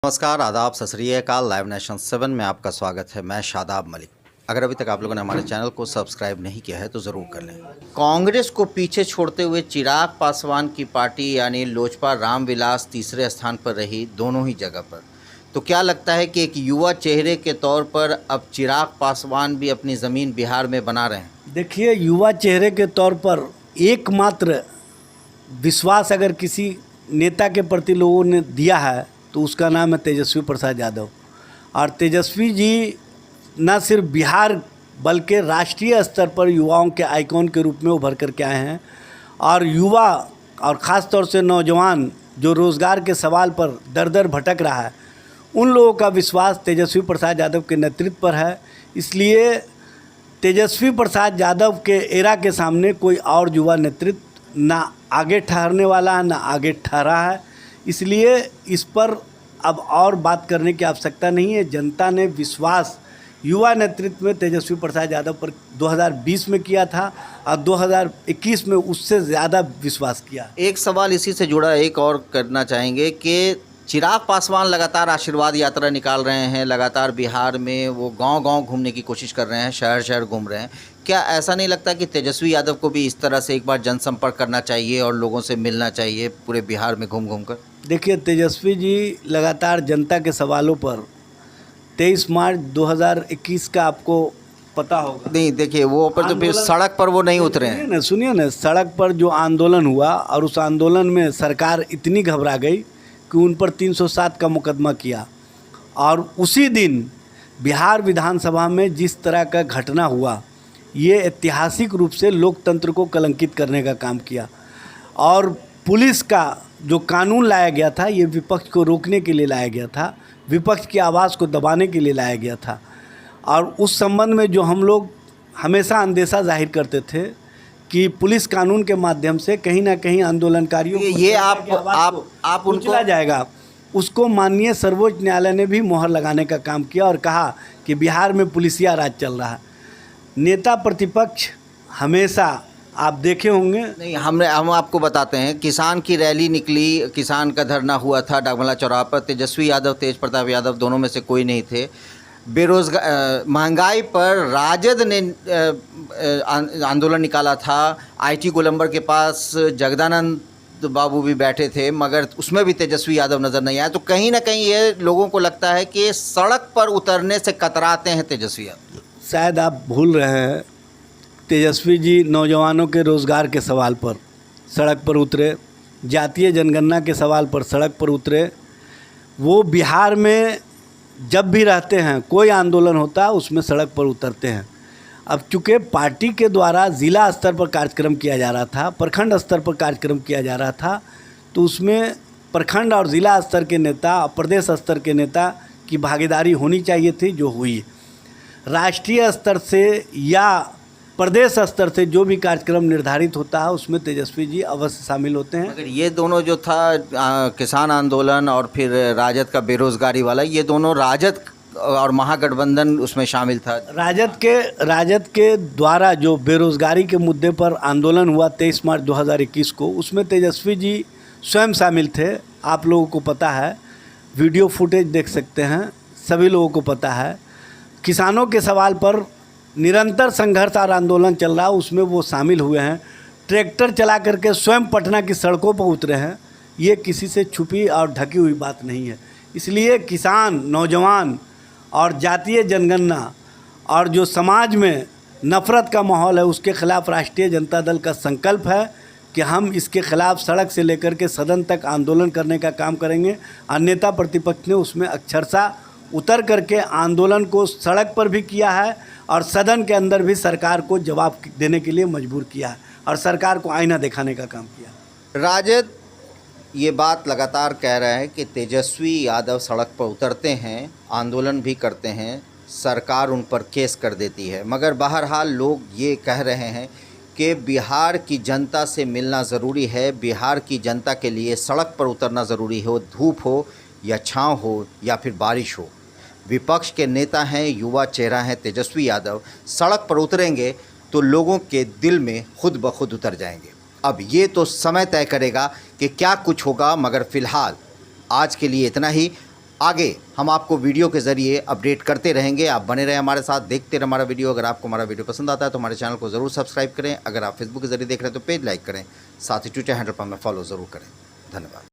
नमस्कार, आदाब, सत श्री अकाल। लाइव नेशन 7 में आपका स्वागत है। मैं शादाब मलिक। अगर अभी तक आप लोगों ने हमारे चैनल को सब्सक्राइब नहीं किया है तो ज़रूर कर लें। कांग्रेस को पीछे छोड़ते हुए चिराग पासवान की पार्टी यानी लोजपा रामविलास तीसरे स्थान पर रही, दोनों ही जगह पर। तो क्या लगता है कि एक युवा चेहरे के तौर पर अब चिराग पासवान भी अपनी ज़मीन बिहार में बना रहे हैं? देखिए, युवा चेहरे के तौर पर एकमात्र विश्वास अगर किसी नेता के प्रति लोगों ने दिया है तो उसका नाम है तेजस्वी प्रसाद यादव। और तेजस्वी जी न सिर्फ बिहार बल्कि राष्ट्रीय स्तर पर युवाओं के आइकॉन के रूप में उभर कर के आए हैं। और युवा और ख़ास तौर से नौजवान जो रोज़गार के सवाल पर दर दर भटक रहा है, उन लोगों का विश्वास तेजस्वी प्रसाद यादव के नेतृत्व पर है। इसलिए तेजस्वी प्रसाद यादव के एरा के सामने कोई और युवा नेतृत्व ना आगे ठहरने वाला है, ना आगे ठहरा है। इसलिए इस पर अब और बात करने की आवश्यकता नहीं है। जनता ने विश्वास युवा नेतृत्व में तेजस्वी प्रसाद यादव पर 2020 में किया था और 2021 में उससे ज़्यादा विश्वास किया। एक सवाल इसी से जुड़ा एक और करना चाहेंगे कि चिराग पासवान लगातार आशीर्वाद यात्रा निकाल रहे हैं, लगातार बिहार में वो गांव-गांव घूमने की कोशिश कर रहे हैं, शहर-शहर घूम रहे हैं। क्या ऐसा नहीं लगता कि तेजस्वी यादव को भी इस तरह से एक बार जनसंपर्क करना चाहिए और लोगों से मिलना चाहिए पूरे बिहार में घूम-घूम कर? देखिए, तेजस्वी जी लगातार जनता के सवालों पर 23 मार्च 2021 का आपको पता होगा। नहीं, देखिए वो पर तो फिर सड़क पर वो नहीं उतरे हैं। सुनिए ना, सड़क पर जो आंदोलन हुआ और उस आंदोलन में सरकार इतनी घबरा गई कि उन पर 307 का मुकदमा किया। और उसी दिन बिहार विधानसभा में जिस तरह का घटना हुआ, ये ऐतिहासिक रूप से लोकतंत्र को कलंकित करने का काम किया। और पुलिस का जो कानून लाया गया था, ये विपक्ष को रोकने के लिए लाया गया था, विपक्ष की आवाज़ को दबाने के लिए लाया गया था। और उस संबंध में जो हम लोग हमेशा अंदेशा जाहिर करते थे कि पुलिस कानून के माध्यम से कहीं ना कहीं आंदोलनकारियों को ये आप उनको जाएगा, उसको माननीय सर्वोच्च न्यायालय ने भी मोहर लगाने का काम किया और कहा कि बिहार में पुलिसिया राज चल रहा है। नेता प्रतिपक्ष हमेशा, आप देखे होंगे, नहीं, हम आपको बताते हैं, किसान की रैली निकली, किसान का धरना हुआ था डागमला चौराहा पर। तेजस्वी यादव, तेज प्रताप यादव दोनों में से कोई नहीं थे। बेरोजगार, महंगाई पर राजद ने आंदोलन निकाला था। आईटी गोलंबर के पास जगदानंद बाबू भी बैठे थे, मगर उसमें भी तेजस्वी यादव नज़र नहीं आया। तो कहीं ना कहीं ये लोगों को लगता है कि सड़क पर उतरने से कतराते हैं तेजस्वी यादव। शायद आप भूल रहे हैं, तेजस्वी जी नौजवानों के रोज़गार के सवाल पर सड़क पर उतरे, जातीय जनगणना के सवाल पर सड़क पर उतरे। वो बिहार में जब भी रहते हैं, कोई आंदोलन होता है उसमें सड़क पर उतरते हैं। अब चूँकि पार्टी के द्वारा ज़िला स्तर पर कार्यक्रम किया जा रहा था, प्रखंड स्तर पर कार्यक्रम किया जा रहा था, तो उसमें प्रखंड और ज़िला स्तर के नेता, प्रदेश स्तर के नेता की भागीदारी होनी चाहिए थी, जो हुई। राष्ट्रीय स्तर से या प्रदेश स्तर से जो भी कार्यक्रम निर्धारित होता है उसमें तेजस्वी जी अवश्य शामिल होते हैं। मगर ये दोनों जो था किसान आंदोलन और फिर राजद का बेरोजगारी वाला, ये दोनों राजद और महागठबंधन उसमें शामिल था। राजद के द्वारा जो बेरोजगारी के मुद्दे पर आंदोलन हुआ 23 मार्च 2021 को, उसमें तेजस्वी जी स्वयं शामिल थे। आप लोगों को पता है, वीडियो फुटेज देख सकते हैं, सभी लोगों को पता है। किसानों के सवाल पर निरंतर संघर्ष और आंदोलन चल रहा है, उसमें वो शामिल हुए हैं। ट्रैक्टर चला करके स्वयं पटना की सड़कों पर उतरे हैं। ये किसी से छुपी और ढकी हुई बात नहीं है। इसलिए किसान, नौजवान और जातीय जनगणना और जो समाज में नफ़रत का माहौल है, उसके खिलाफ राष्ट्रीय जनता दल का संकल्प है कि हम इसके खिलाफ सड़क से लेकर के सदन तक आंदोलन करने का काम करेंगे। और नेता प्रतिपक्ष ने उसमें अक्षरशः उतर करके आंदोलन को सड़क पर भी किया है और सदन के अंदर भी सरकार को जवाब देने के लिए मजबूर किया है और सरकार को आईना दिखाने का काम किया। राजद ये बात लगातार कह रहा है कि तेजस्वी यादव सड़क पर उतरते हैं, आंदोलन भी करते हैं, सरकार उन पर केस कर देती है। मगर बहरहाल लोग ये कह रहे हैं कि बिहार की जनता से मिलना ज़रूरी है, बिहार की जनता के लिए सड़क पर उतरना ज़रूरी हो, धूप हो या छाँव हो या फिर बारिश हो। विपक्ष के नेता हैं, युवा चेहरा हैं तेजस्वी यादव, सड़क पर उतरेंगे तो लोगों के दिल में खुद ब खुद उतर जाएंगे। अब ये तो समय तय करेगा कि क्या कुछ होगा, मगर फ़िलहाल आज के लिए इतना ही। आगे हम आपको वीडियो के ज़रिए अपडेट करते रहेंगे। आप बने रहें हमारे साथ, देखते रहें हमारा वीडियो। अगर आपको हमारा वीडियो पसंद आता है तो हमारे चैनल को ज़रूर सब्सक्राइब करें। अगर आप फेसबुक के ज़रिए देख रहे हैं तो पेज लाइक करें, साथ ही ट्विटर हैंडल पर हमें फॉलो ज़रूर करें। धन्यवाद।